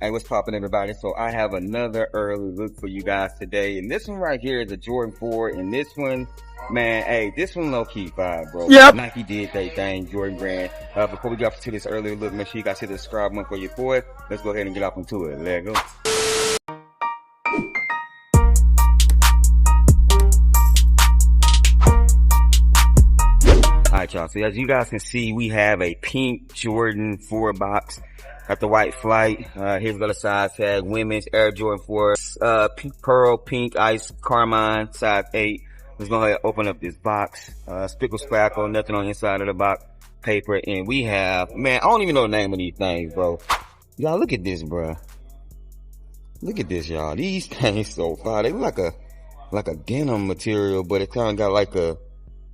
Hey, what's poppin', everybody? So I have another early look for you guys today, and this one right here is a Jordan 4, and this one, man, hey, this one low-key fire, bro. Yep. Nike did their thing, Jordan brand. Before we get to this early look, make sure you guys hit the subscribe button for your boy. Let's go ahead and get off into it. Let's go. Alright, y'all. So as you guys can see, we have a pink Jordan 4 box. Got the white flight. Here's the size tag. Women's Air Jordan 4. Pink pearl, pink ice, Carmine, size 8. Let's go ahead and open up this box. Spickle spackle, nothing on the inside of the box. Paper. And we have, man, I don't even know the name of these things, bro. Y'all, look at this, bro. Look at this, y'all. These things so fire. They look like a denim material, but it kind of got like a,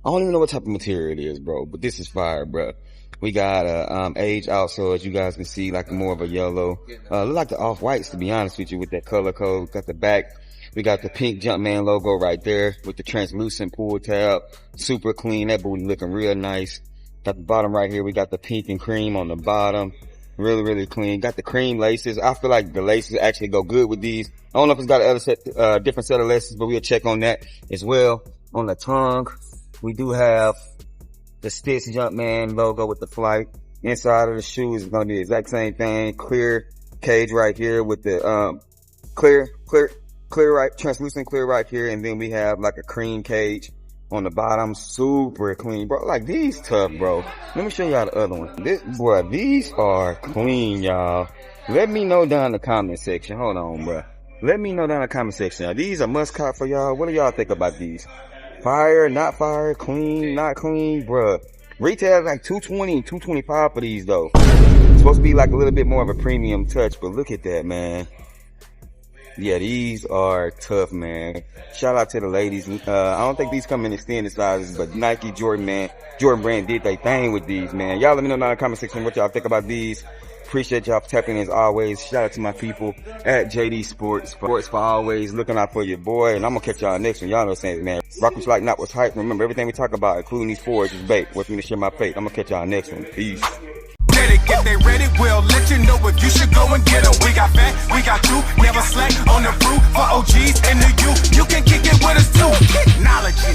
I don't even know what type of material it is, bro. But this is fire, bro. We got age also, as you guys can see, like more of a yellow. Look like the off-whites, to be honest with you, with that color code. Got the back. We got the pink Jumpman logo right there with the translucent pull tab. Super clean. That booty looking real nice. Got the bottom right here. We got the pink and cream on the bottom. Really, really clean. Got the cream laces. I feel like the laces actually go good with these. I don't know if it's got another different set of laces, but we'll check on that as well. On the tongue, we do have the Stitch Jumpman logo with the flight. Inside of the shoe is going to be the exact same thing. Clear cage right here with the clear right, translucent clear right here. And then we have like a cream cage on the bottom. Super clean, bro. Like, these tough, bro. Let me show y'all the other one. These are clean, y'all. Let me know down in the comment section. Hold on, bro. Let me know down in the comment section. Now, these are must cop for y'all. What do y'all think about these? Fire, not fire, clean, not clean, bruh. Retail is like $220, $225 for these though. It's supposed to be like a little bit more of a premium touch, but look at that, man. Yeah, these are tough, man. Shout out to the ladies. I don't think these come in extended sizes, but Nike, Jordan brand did their thing with these, man. Y'all let me know down in the comment section what y'all think about these. Appreciate y'all for tapping in as always. Shout out to my people at JD Sports for always looking out for your boy. And I'm gonna catch y'all next one. Y'all know what I'm saying, man. Rock was like, not what's hype. Remember, everything we talk about, including these fours, is bait. What's me to share my fate. I'm gonna catch y'all next one. Peace. If they ready, we'll let you know if you should go and get them. We got fat, we got you, never slack on the fruit for OGs and the youth. You can kick it with us too. Kicknology.